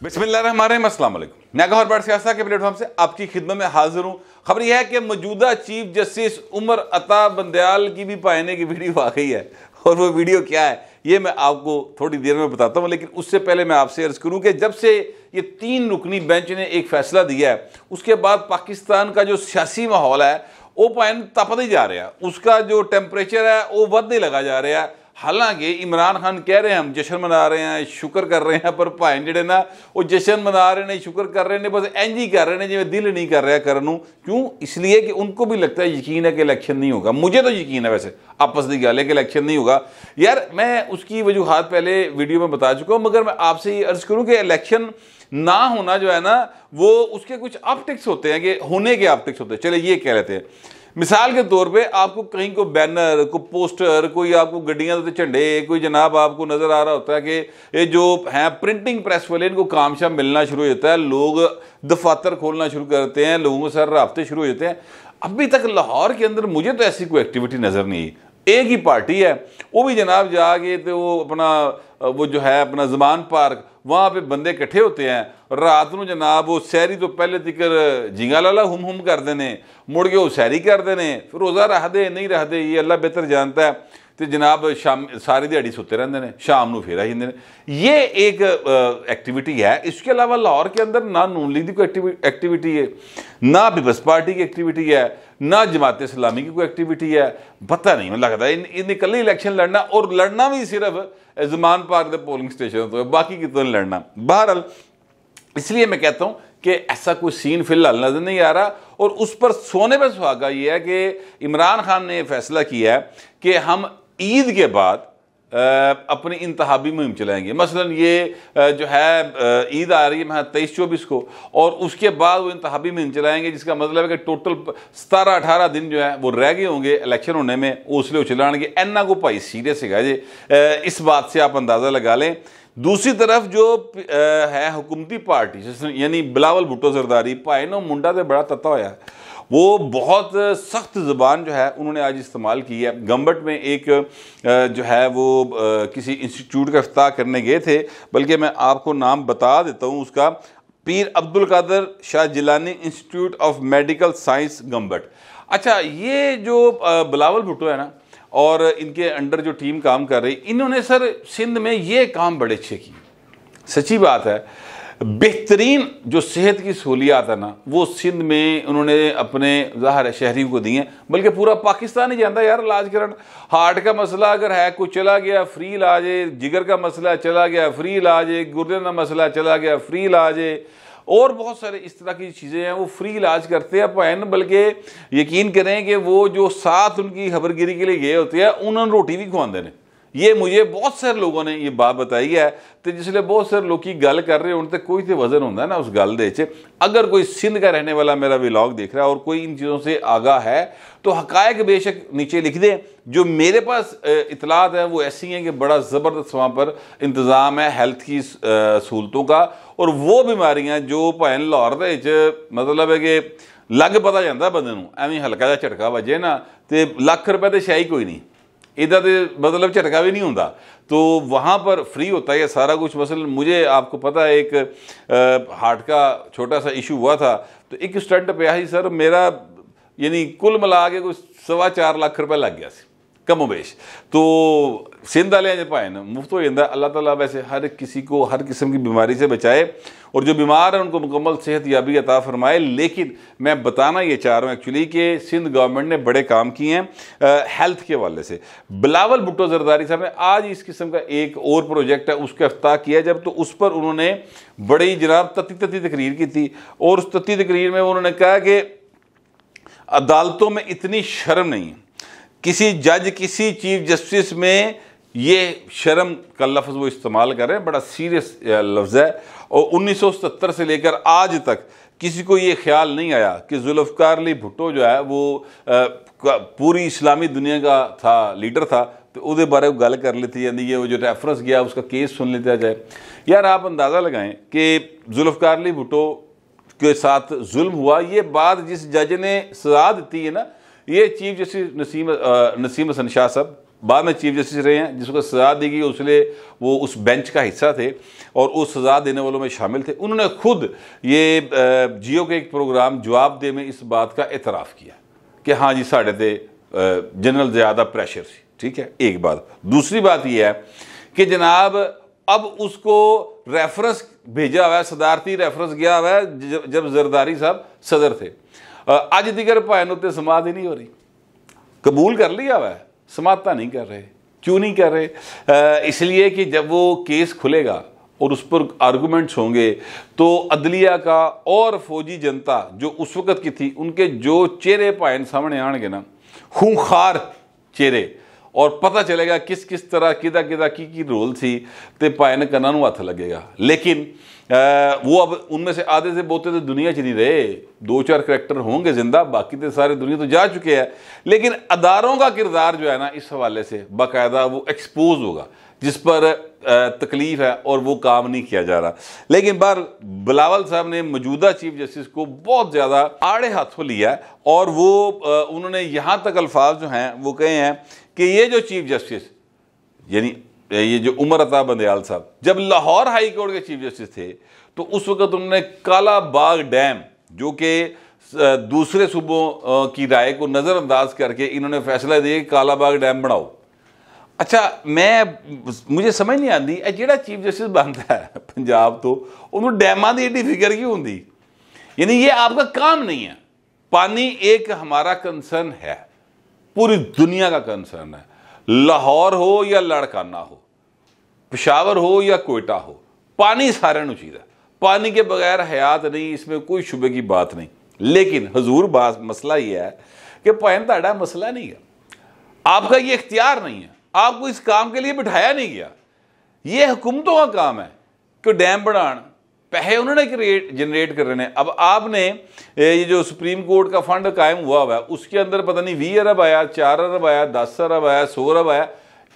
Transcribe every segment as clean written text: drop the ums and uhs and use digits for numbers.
बिस्मिल्लाहिर्रहमानिर्रहीम, अस्सलाम वालेकुम। मैं गौहर बट सियासत के प्लेटफॉर्म से आपकी खिदमत में हाजिर हूँ। खबर यह है कि मौजूदा चीफ जस्टिस उमर अता बंदयाल की भी पाने की वीडियो आ गई है, और वो वीडियो क्या है ये मैं आपको थोड़ी देर में बताता हूँ। लेकिन उससे पहले मैं आपसे अर्ज करूँ कि जब से ये 3 रुकनी बेंच ने एक फैसला दिया है, उसके बाद पाकिस्तान का जो सियासी माहौल है वो पाइन तपता ही जा रहा है, उसका जो टेम्परेचर है वो बढ़ने लगा जा रहा है। हालांकि इमरान खान कह रहे हैं हम जश्न मना रहे हैं, शुक्र कर रहे हैं, पर भाई जेडे ना वो जश्न मना रहे हैं, शुक्र कर रहे हैं, बस इंज ही कर रहे हैं जिवें दिल नहीं कर रहा करनू। क्यों? इसलिए कि उनको भी लगता है, यकीन है कि इलेक्शन नहीं होगा। मुझे तो यकीन है वैसे आपस की गल है कि इलेक्शन नहीं होगा। यार मैं उसकी वजूहात पहले वीडियो में बता चुका हूँ, मगर मैं आपसे ये अर्ज करूँ कि इलेक्शन ना होना जो है ना वो उसके कुछ ऑप्टिक्स होते हैं कि होने के ऑप्टिक्स होते हैं। चले ये कह लेते हैं, मिसाल के तौर पे आपको कहीं को बैनर, को पोस्टर, कोई आपको गड्डियां तो झंडे, कोई जनाब आपको नज़र आ रहा होता है कि ये जो हैं प्रिंटिंग प्रेस वाले इनको काम शाम मिलना शुरू हो जाता है, लोग दफातर खोलना शुरू करते हैं, लोगों के साथ राब्ते शुरू हो जाते हैं। अभी तक लाहौर के अंदर मुझे तो ऐसी कोई एक्टिविटी नज़र नहीं आई। एक ही पार्टी है, वो भी जनाब जाके तो वो अपना वो जो है अपना ज़मान पार्क, वहाँ पे बंदे इकट्ठे होते हैं, रात को जनाब वो सैरी तो पहले तिकर झिंगा लाला हुम कर देने, मुड़ के वो सैरी कर देने, फिर रोज़ा रख दे नहीं रख दे ये अल्लाह बेहतर जानता है। तो जनाब शाम सारी दिहाड़ी सुते रहते हैं, शाम को फिर आई जाते हैं। ये एक एक्टिविटी है। इसके अलावा लाहौर के अंदर ना नून लीग की कोई एक्टिविटी है, ना पीपल्स पार्टी की एक्टिविटी है, ना जमात इस्लामी की कोई एक्टिविटी है। पता नहीं, मुझे लगता है इन कल इलेक्शन लड़ना, और लड़ना भी सिर्फ ज़मान पार्क के पोलिंग स्टेशन तो है, बाकी की तो नहीं लड़ना। बहरहाल इसलिए मैं कहता हूँ कि ऐसा कोई सीन फिलहाल नजर नहीं आ रहा। और उस पर सोने पर सुहागा ये है कि इमरान खान ने फैसला किया है कि हम ईद के बाद अपनी इंतहाबी मुहिम चलाएंगे। मसलन ये जो है ईद आ रही है 23-24 को, और उसके बाद वो इंतहाबी मुहिम चलाएंगे, जिसका मतलब है कि टोटल 17-18 दिन जो है वो रह गए होंगे इलेक्शन होने में, उसलिए चलाएंगे। एना को भाई सीरियस है जी, इस बात से आप अंदाज़ा लगा लें। दूसरी तरफ जो है हुकूमती पार्टी यानी बिलावल भुट्टो जरदारी भाई नो मुंडा तो बड़ा तत्ता होया है, वो बहुत सख्त ज़बान जो है उन्होंने आज इस्तेमाल की है। गंबट में एक जो है वो किसी इंस्टीट्यूट का इफ्ताह करने गए थे, बल्कि मैं आपको नाम बता देता हूँ उसका, Pir Abdul Qadir Shah Jilani Institute of Medical Science Gambat. अच्छा, ये जो बिलावल भुट्टो है ना और इनके अंडर जो टीम काम कर रही, इन्होंने सर सिंध में ये काम बड़े अच्छे किए, सच्ची बात है। बेहतरीन जो सेहत की सहूलियात है ना वो सिंध में उन्होंने अपने ज़ाहिर शहरियों को दी हैं, बल्कि पूरा पाकिस्तान ही जाता यार इलाज करन। हार्ट का मसला अगर है कोई चला गया फ्री इलाज है, जिगर का मसला चला गया फ्री इलाज है, गुर्दे का मसला चला गया फ्री इलाज है, और बहुत सारे इस तरह की चीज़ें हैं वो फ्री इलाज करते हैं पैन। बल्कि यकीन करें कि वो जो साथ उनकी खबरगिरी के लिए गए होते हैं उन्होंने रोटी भी खुआते हैं। ये मुझे बहुत सारे लोगों ने ये बात बताई है, तो जिसलिए बहुत सारे लोग की गल कर रहे होने कोई तो वजन होता है ना उस गल दे। अगर कोई सिंध का रहने वाला मेरा व्लॉग देख रहा है और कोई इन चीज़ों से आगाह है तो हकायक बेशक नीचे लिख दे। जो मेरे पास इतलात है वो ऐसी हैं कि बड़ा ज़बरदस्त वहाँ पर इंतज़ाम है हेल्थ की सहूलतों का, और वो बीमारियाँ जो भाई लाहौर मतलब है कि लग पता जाता बंदे नूं, एवं हल्का जिहा झटका वजे ना तो लाख रुपये तो शाही कोई नहीं, इधर तो मतलब झटका भी नहीं होता, तो वहाँ पर फ्री होता है सारा कुछ। मसलन मुझे आपको पता है एक हार्ट का छोटा सा इशू हुआ था, तो एक स्टंट पे ही सर मेरा यानी कुल मिला के कुछ 4.25 लाख रुपये लग गया कमोबेश। तो सिंध वाले भाई ने मुफ्त हो जाता। अल्लाह ताला वैसे हर किसी को हर किस्म की बीमारी से बचाए, और जो बीमार है उनको मुकम्मल सेहत याबी अता फरमाए। लेकिन मैं बताना ये चाह रहा हूँ एक्चुअली कि सिंध गवर्नमेंट ने बड़े काम किए हैं हेल्थ के हवाले से। बिलावल भुट्टो जरदारी साहब ने आज इस किस्म का एक और प्रोजेक्ट है उसका इफ्ताह किया जब, तो उस पर उन्होंने बड़ी जनाब तती तकरीर की थी, और उस तती तकरीर में उन्होंने कहा कि अदालतों में इतनी शर्म नहीं है, किसी जज किसी चीफ जस्टिस में ये शर्म का लफ्ज़ वो इस्तेमाल कर रहे हैं, बड़ा सीरियस लफ्ज़ है। और 1970 से लेकर आज तक किसी को ये ख्याल नहीं आया कि जुल्फ़िकार अली भुट्टो जो है वो पूरी इस्लामी दुनिया का था लीडर था, तो उसके बारे में गल कर लेती जाती है, वो जो रेफरेंस गया उसका केस सुन लेता जाए। यार आप अंदाज़ा लगाएं कि जुल्फ़िकार अली भुट्टो के साथ जुल्म हुआ, ये बात जिस जज ने सजा दी है ना, ये चीफ जस्टिस नसीम हसन शाह साहब बाद में चीफ जस्टिस रहे हैं, जिसको सज़ा दी गई उसलिए वो उस बेंच का हिस्सा थे और उस सज़ा देने वालों में शामिल थे। उन्होंने खुद ये जियो के एक प्रोग्राम जवाब दे में इस बात का एतराफ़ किया कि हाँ जी साढ़े ते जनरल ज़्यादा प्रेशर सी। ठीक है, एक बात। दूसरी बात यह है कि जनाब अब उसको रेफरेंस भेजा हुआ है, सदारती रेफरेंस गया हुआ है जब जरदारी साहब सदर थे। अज दिगर भाएं उत्ते समात ही नहीं हो रही, कबूल कर लिया हुआ है, समाता नहीं कर रहे। क्यों नहीं कर रहे? इसलिए कि जब वो केस खुलेगा और उस पर आर्गूमेंट्स होंगे तो अदलिया का और फौजी जनता जो उस वक़्त की थी, उनके जो चेहरे भाएं सामने आएंगे ना, खूंखार चेहरे, और पता चलेगा किस किस तरह किदा किदा की रोल सी, तो भाएं कन्ना नूं हथ लगेगा। लेकिन वो अब उनमें से आधे से बहुते तो दुनिया च नहीं रहे, 2-4 करैक्टर होंगे जिंदा, बाकी तो सारे दुनिया तो जा चुके हैं। लेकिन अदारों का किरदार जो है ना, इस हवाले से बाकायदा वो एक्सपोज होगा, जिस पर तकलीफ है और वो काम नहीं किया जा रहा। लेकिन बार बिलावल साहब ने मौजूदा चीफ जस्टिस को बहुत ज़्यादा आड़े हाथों लिया और वो उन्होंने यहाँ तक अल्फाज जो हैं वो कहे हैं कि ये जो चीफ जस्टिस यानी ये जो उमर अता बंदयाल साहब जब लाहौर हाई कोर्ट के चीफ जस्टिस थे तो उस वक्त उन्होंने काला बाग डैम, जो कि दूसरे सूबों की राय को नज़रअंदाज करके इन्होंने फैसला दिया कि काला बाग डैम बनाओ। अच्छा, मुझे समझ नहीं आती जो चीफ जस्टिस बनता है पंजाब तो उन्होंने डैमां की एडी फिक्र क्यों होती? यानी ये आपका काम नहीं है। पानी एक हमारा कंसर्न है, पूरी दुनिया का कंसर्न है। लाहौर हो या लाड़काना हो, पेशावर हो या कोयटा हो, पानी सारे चाहिए। पानी के बगैर हयात नहीं, इसमें कोई शुबे की बात नहीं। लेकिन हजूर बात मसला यह है कि भाएं ताड़ा मसला नहीं है, आपका ये इख्तियार नहीं है, आपको इस काम के लिए बिठाया नहीं गया। ये हुकूमतों का काम है कि डैम बनान, पैसे उन्होंने जनरेट कर रहे हैं। अब आपने ये जो सुप्रीम कोर्ट का फंड कायम हुआ है उसके अंदर पता नहीं 20 अरब आया, 4 अरब आया, 10 अरब आया, 100 अरब आया,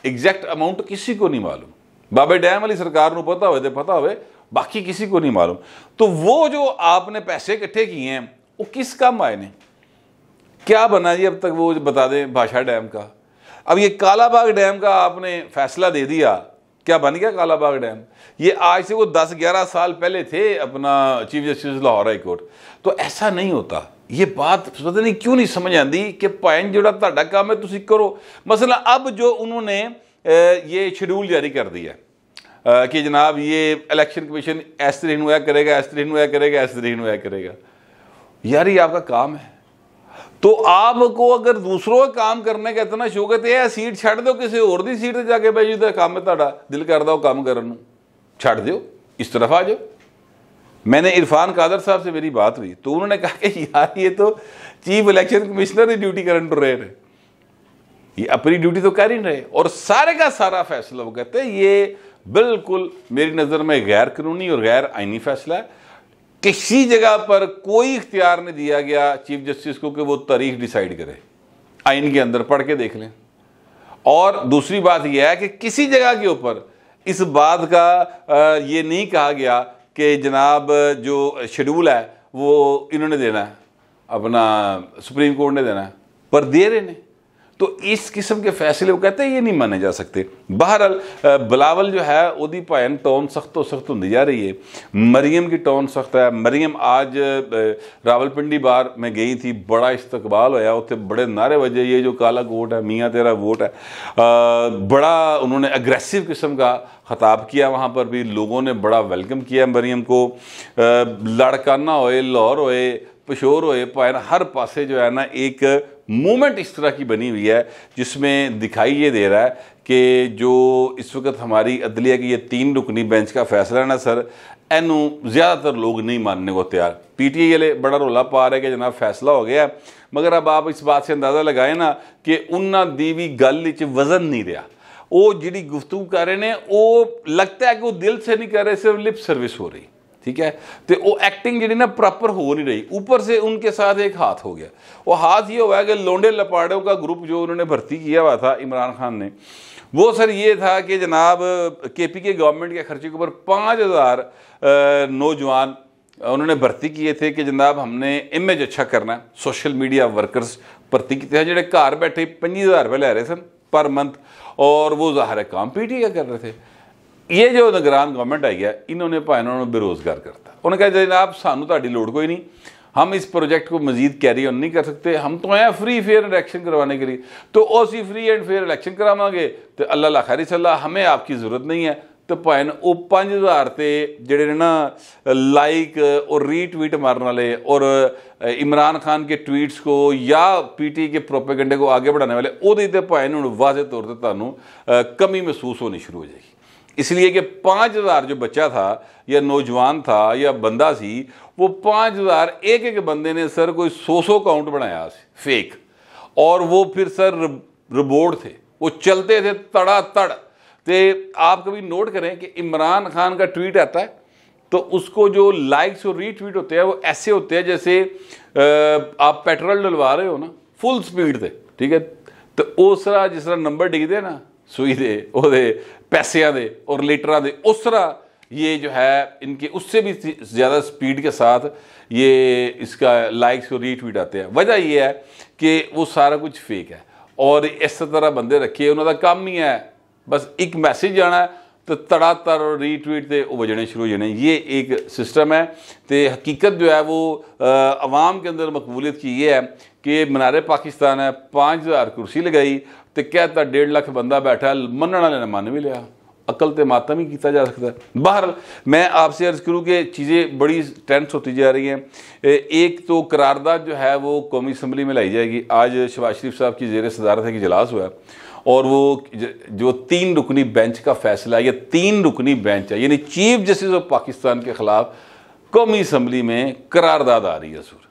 एग्जैक्ट अमाउंट किसी को नहीं मालूम। बाबे डैम वाली सरकार को पता हो तो पता हो, बाकी किसी को नहीं मालूम। तो वो जो आपने पैसे इकट्ठे किए हैं वो किस काम आए ने, क्या बना जी अब तक वो बता दें भाषा डैम का। अब ये कालाबाग डैम का आपने फैसला दे दिया, क्या बन गया कालाबाग डैम? ये आज से वो 10-11 साल पहले थे अपना chief justice Lahore high court. तो ऐसा नहीं होता। ये बात पता नहीं क्यों नहीं समझ आती कि भाएं जो तुहाडा काम है तुसीं करो। मसला अब जो उन्होंने ये शेड्यूल जारी कर दिया कि जनाब ये इलेक्शन कमीशन इस तरीके होया करेगा, इस तरीके होया करेगा, इस तरीके होया करेगा। यार ये आपका काम है, तो आपको अगर दूसरों का काम करने का इतना शौक है तो यह सीट छड़ दो, किसी होर दी सीट जाके भाई जो काम है तुहाडा दिल करदा वो काम करन नूं छड़ दो, इस तरफ आ जाओ। मैंने इरफान कादर साहब से मेरी बात हुई तो उन्होंने कहा कि यार ये तो चीफ इलेक्शन कमिश्नर की ड्यूटी करन टुर रहे हैं, ये अपनी ड्यूटी तो कर ही नहीं रहे। और सारे का सारा फैसला वो कहते हैं ये बिल्कुल मेरी नज़र में गैर कानूनी और गैर आइनी फैसला है। किसी जगह पर कोई इख्तियार नहीं दिया गया चीफ जस्टिस को कि वो तारीख डिसाइड करे, आइन के अंदर पढ़ के देख लें। और दूसरी बात यह है कि किसी जगह के ऊपर इस बात का ये नहीं कहा गया कि जनाब जो शेड्यूल है वो इन्होंने देना है, अपना सुप्रीम कोर्ट ने देना है, पर दे रहे ने। तो इस किस्म के फैसले वो कहते हैं ये नहीं माने जा सकते। बहरहाल बिलावल जो है उसकी भाएं टोन सख्त तो सख्त होती जा रही है। मरियम की टोन सख्त है। मरियम आज रावलपिंडी बार में गई थी, बड़ा इस्तकबाल होया, उत्थे बड़े नारे बजे ये जो काला कोट है मियाँ तेरा वोट है, बड़ा उन्होंने अग्रेसिव किस्म का खिताब किया। वहाँ पर भी लोगों ने बड़ा वेलकम किया मरियम को। लाड़काना होए, लाहौर होए, पेशोर होए, भाएं हर पासे जो है ना एक मूवमेंट इस तरह की बनी हुई है जिसमें दिखाई ये दे रहा है कि जो इस वक्त हमारी अदलिया की ये 3 रुकनी बेंच का फैसला है ना सर, इनू ज़्यादातर लोग नहीं मानने को तैयार। PTI वाले बड़ा रौला पा रहे कि जनाब फैसला हो गया, मगर अब आप इस बात से अंदाज़ा लगाए ना कि उन्होंने दी भी गल च वजन नहीं रहा। वो जी गुफ्तगू कर रहे हैं वो लगता है कि वो दिल से नहीं कर रहे, सिर्फ लिप सर्विस हो रही, ठीक है। तो वो एक्टिंग जी ना प्रॉपर हो नहीं रही। ऊपर से उनके साथ एक हाथ हो गया। वो हाथ ये हुआ कि लोंडे लपाड़ों का ग्रुप जो उन्होंने भर्ती किया हुआ था इमरान खान ने, वो सर ये था कि जनाब KPK गवर्नमेंट के खर्चे के ऊपर 5000 नौजवान उन्होंने भर्ती किए थे कि जनाब हमने इमेज अच्छा करना है। सोशल मीडिया वर्कर्स भर्ती किए थे, जो घर बैठे 50,000 रुपये लै रहे सन पर मंथ, और वो ज़ाहिर है काम पीटी का कर रहे थे। ये जो निगरान गवर्नमेंट आई है, इन्होंने भाई उन्होंने बेरोज़गार करता, उन्होंने कहा जनाब सानू तुहाडी लोड़ कोई नहीं, हम इस प्रोजेक्ट को मजीद कैरी ऑन नहीं कर सकते, हम तो आए फ्री फेयर इलेक्शन करवाने के लिए, तो उसी फ्री एंड फेयर इलेक्शन करावांगे तो अल्लाह ला खैर सल्ला, हमें आपकी ज़रूरत नहीं है। तो भाई वो 5000 ते जेडे ने ना लाइक और रीट्वीट मारने वाले और इमरान खान के ट्वीट्स को या पीटी के प्रोपेगेंडे को आगे बढ़ाने वाले, वो तो भाई हूँ वाज़े तौर पर तुहानू कमी महसूस होनी शुरू हो जाएगी। इसलिए कि 5000 जो बच्चा था या नौजवान था या बंदा सी, वो 5000 एक एक बंदे ने सर कोई 100 अकाउंट बनाया फेक, और वो फिर सर रिबोर्ड थे, वो चलते थे तड़ातड़। तो आप कभी नोट करें कि इमरान खान का ट्वीट आता है तो उसको जो लाइक्स और रीट्वीट होते हैं वो ऐसे होते हैं जैसे आप पेट्रोल डलवा रहे हो ना फुल स्पीड से, ठीक है, तो उस तरह जिस तरह नंबर डिगते ना सूई दे ओदे पैसियां दे और लीटरां दे, उस तरह ये जो है इनके उससे भी ज़्यादा स्पीड के साथ ये इसका लाइक्स और रीट्वीट आते हैं। वजह ये है कि वो सारा कुछ फेक है, और इस तरह बंदे रखे उन्होंने काम ही है बस एक मैसेज जाना है तो तड़ातर रीट्वीट से वो बजने शुरू हो जाने। ये एक सिस्टम है। तो हकीकत जो है वो अवाम के अंदर मकबूलियत की ये है कि मनारे पाकिस्तान है, 5000 कुर्सी लगाई तो कहता 1.5 लाख बंदा बैठा, मनने वाले ने मन भी लिया, अकल तो मातम ही किया जा सकता है। बहर मैं आपसे अर्ज़ करूँ कि चीज़ें बड़ी टेंस होती जा रही हैं। एक तो करारदाद जो है वो कौमी असम्बली में लाई जाएगी। आज शहबाज शरीफ साहब की ज़ेर सदारत है कि इजलास हुआ है, और वो जो 3 रुकनी बेंच का फैसला है, या 3 रुकनी बेंच है, यानी चीफ जस्टिस ऑफ पाकिस्तान के ख़िलाफ़ कौमी असम्बली में करारदाद आ रही है। सूर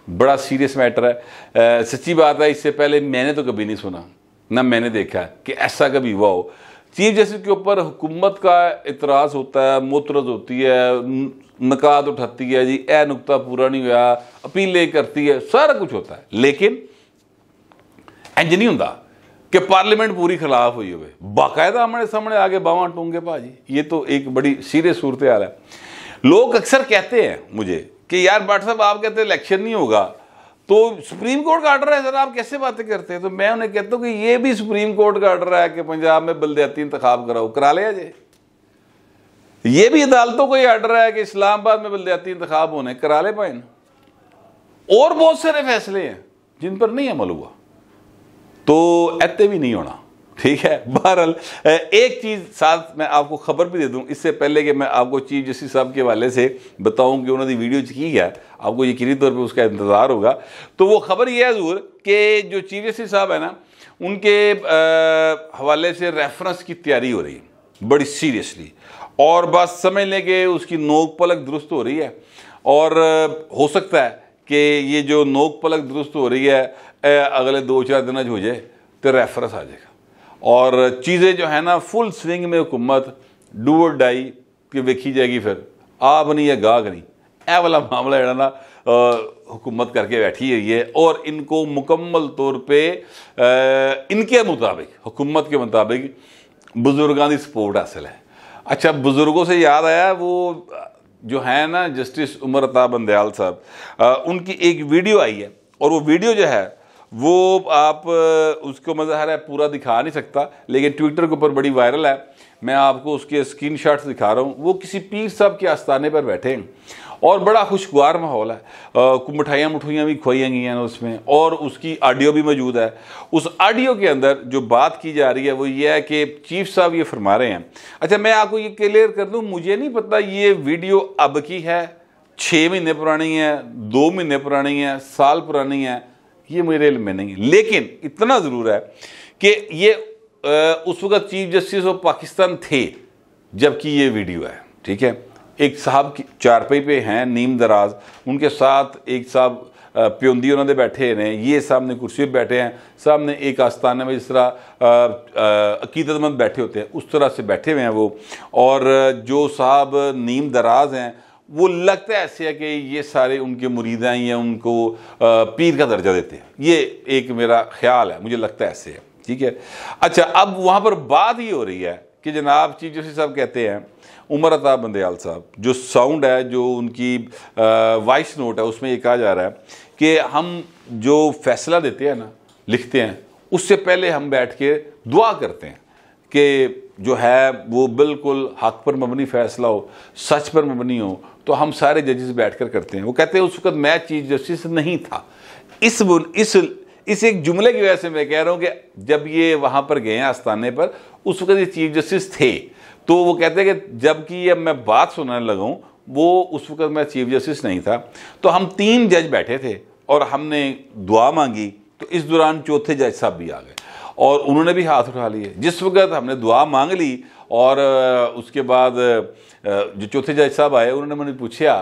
बड़ा सीरियस मैटर है। सच्ची बात है, इससे पहले मैंने तो कभी नहीं सुना, ना मैंने देखा कि ऐसा कभी हुआ हो। चीफ जस्टिस के ऊपर हुकूमत का इतराज़ होता है, मुतरज़ होती है, नकात उठाती है, जी ए नुकता पूरा नहीं हुआ, अपीलें करती है, सारा कुछ होता है, लेकिन इंज नहीं होता कि पार्लियामेंट पूरी खिलाफ हुई हुए, बाकायदा हमारे सामने आगे बावां टूंगे भाजी। ये तो एक बड़ी सीरियस सूरत हाल है। लोग अक्सर कहते हैं मुझे कि यार भट्ट साहब आप कहते हैं इलेक्शन नहीं होगा, तो सुप्रीम कोर्ट का ऑर्डर है सर, आप कैसे बातें करते हैं? तो मैं उन्हें कहता हूँ कि ये भी सुप्रीम कोर्ट का ऑर्डर है कि पंजाब में बलदियाती इंतखाब कराओ, करा लिया जाए। ये भी अदालतों को ऑर्डर है कि इस्लामाबाद में बलदियाती इंतखाब होने, करा ले पाए। और बहुत सारे फैसले हैं जिन पर नहीं अमल हुआ, तो ऐसे भी नहीं होना, ठीक है। बहरहाल एक चीज़ साथ मैं आपको खबर भी दे दूं, इससे पहले कि मैं आपको चीफ जस्टिस साहब के हवाले से बताऊं कि उन्होंने वीडियो की है, आपको यकीनी तौर पे उसका इंतज़ार होगा। तो वो खबर ये है ज़रूर कि जो चीफ जस्टिस साहब है ना, उनके हवाले से रेफरेंस की तैयारी हो रही है बड़ी सीरियसली, और बस समझ लें कि उसकी नोक पलक दुरुस्त हो रही है, और हो सकता है कि ये जो नोक पलक दुरुस्त हो रही है अगले 2-4 दिन हो जाए तो रेफरेंस आ जाएगा, और चीज़ें जो है ना फुल स्विंग में हुकूमत डू और डाई की देखी जाएगी। फिर आप नहीं है गाहक नहीं, ए वाला मामला जरा ना हुकूमत करके बैठी हुई है, और इनको मुकम्मल तौर पे इनके मुताबिक, हुकूमत के मुताबिक बुजुर्गों की सपोर्ट हासिल है। अच्छा, बुजुर्गों से याद आया, वो जो है ना जस्टिस उमर अता बंदयाल साहब, उनकी एक वीडियो आई है, और वो वीडियो जो है वो आप उसको मज़ाहिर है पूरा दिखा नहीं सकता, लेकिन ट्विटर के ऊपर बड़ी वायरल है। मैं आपको उसके स्क्रीनशॉट्स दिखा रहा हूँ। वो किसी पीर साहब के आस्थाने पर बैठे हैं, और बड़ा खुशगवार माहौल है, मिठाइयाँ मुठैयाँ भी खुआई गई हैं उसमें, और उसकी ऑडियो भी मौजूद है। उस ऑडियो के अंदर जो बात की जा रही है वो ये है कि चीफ साहब ये फरमा रहे हैं। अच्छा, मैं आपको ये क्लियर कर दूँ, मुझे नहीं पता ये वीडियो अब की है, 6 महीने पुरानी है, 2 महीने पुरानी है, साल पुरानी है, ये मेरे इल्म में नहीं है, लेकिन इतना ज़रूर है कि ये उस वक्त चीफ जस्टिस ऑफ पाकिस्तान थे जबकि ये वीडियो है, ठीक है। एक साहब की चारपाई पे हैं नीम दराज, उनके साथ एक साहब प्योंदी उन्होंने बैठे हैं, ये सामने कुर्सी पर बैठे हैं, सामने एक आस्थाने में जिस तरह अकीदतमंद बैठे होते हैं उस तरह से बैठे हुए हैं वो, और जो साहब नीम दराज हैं वो लगता है ऐसे है कि ये सारे उनके मुरीद हैं या उनको पीर का दर्जा देते हैं। ये एक मेरा ख्याल है, मुझे लगता है ऐसे है, ठीक है। अच्छा, अब वहाँ पर बात ये हो रही है कि जनाब चीफ जस्टिस साहब कहते हैं, उमर अता बंदयाल साहब, जो साउंड है, जो उनकी वॉइस नोट है, उसमें ये कहा जा रहा है कि हम जो फैसला देते हैं ना, लिखते हैं, उससे पहले हम बैठ के दुआ करते हैं कि जो है वो बिल्कुल हक पर मबनी फैसला हो, सच पर मबनी हो। तो हम सारे जजेस बैठ कर करते हैं। वो कहते हैं उस वक्त मैं चीफ जस्टिस नहीं था। इस एक जुमले की वजह से मैं कह रहा हूँ कि जब ये वहाँ पर गए हैं आस्थाने पर, उस वक्त ये चीफ जस्टिस थे। तो वो कहते हैं कि जबकि अब मैं बात सुनाने लगा हूँ, वो उस वक्त मैं चीफ जस्टिस नहीं था। तो हम 3 जज बैठे थे और हमने दुआ मांगी। तो इस दौरान चौथे जज साहब भी आ गए और उन्होंने भी हाथ उठा लिए। जिस वक्त हमने दुआ मांग ली और उसके बाद जो चौथे जज साहब आए, उन्होंने मुझे पूछा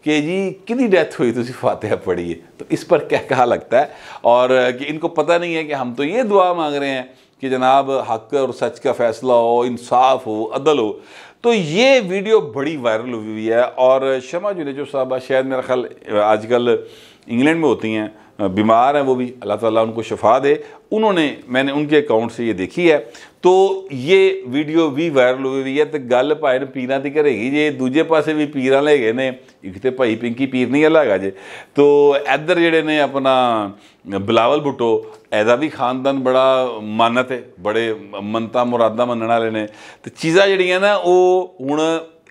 कि जी कितनी डेथ हुई, तुझे फातिहा पढ़ी है। तो इस पर क्या कहा लगता है, और कि इनको पता नहीं है कि हम तो ये दुआ मांग रहे हैं कि जनाब हक और सच का फैसला हो, इंसाफ हो, अदल हो। तो ये वीडियो बड़ी वायरल हुई है। और शमा जुनेजो साहबा शायद मेरा ख्याल आजकल इंग्लैंड में होती हैं, बीमार हैं वो भी, अल्लाह ताला उनको शफा दे। मैंने उनके अकाउंट से ये देखी है। तो ये वीडियो भी वायरल हुई है। तो गल भाई ने पीर की करेगी जे, दूजे पासे भी पीर ले गए ने, एक तो भाई पिंकी पीर नहीं अलग है जे। तो इधर जेडे ने अपना बिलावल भुट्टो, एदा भी खानदान बड़ा मानत है, बड़े मनता मुरादा मनने वाले ने। तो चीज़ां जड़ियाँ ना वो हुण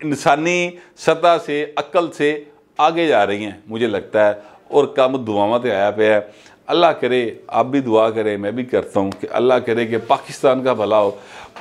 इंसानी सतह से, अकल से आगे जा रही हैं मुझे लगता है। और काम दुआवां ते आया पे है। अल्लाह करे आप भी दुआ करें, मैं भी करता हूँ कि अल्लाह करे कि पाकिस्तान का भला हो,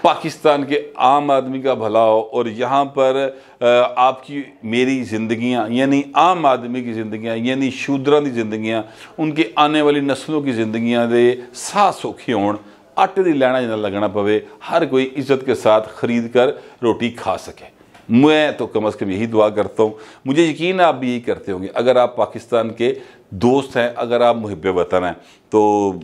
पाकिस्तान के आम आदमी का भला हो। और यहाँ पर आपकी मेरी ज़िंदगियाँ यानी आम आदमी की ज़िंदगियाँ यानी शूद्रां दी ज़िंदगियाँ, उनकी आने वाली नस्लों की ज़िंदगियाँ दे साह सौखे होण, आटे दी लैना जना लगना पवे, हर कोई इज़्ज़त के साथ ख़रीद कर रोटी खा सके। मैं तो कम अज़ कम यही दुआ करता हूँ। मुझे यकीन है आप भी यही करते होंगे। अगर आप पाकिस्तान के दोस्त हैं, अगर आप मुहिब्बे वतन हैं, तो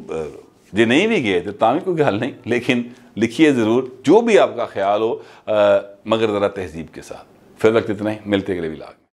जे नहीं भी गए तो तामी कोई गल नहीं, लेकिन लिखिए ज़रूर जो भी आपका ख्याल हो, मगर ज़रा तहजीब के साथ। फिर वक्त इतना ही, मिलते अगले व्लॉग में।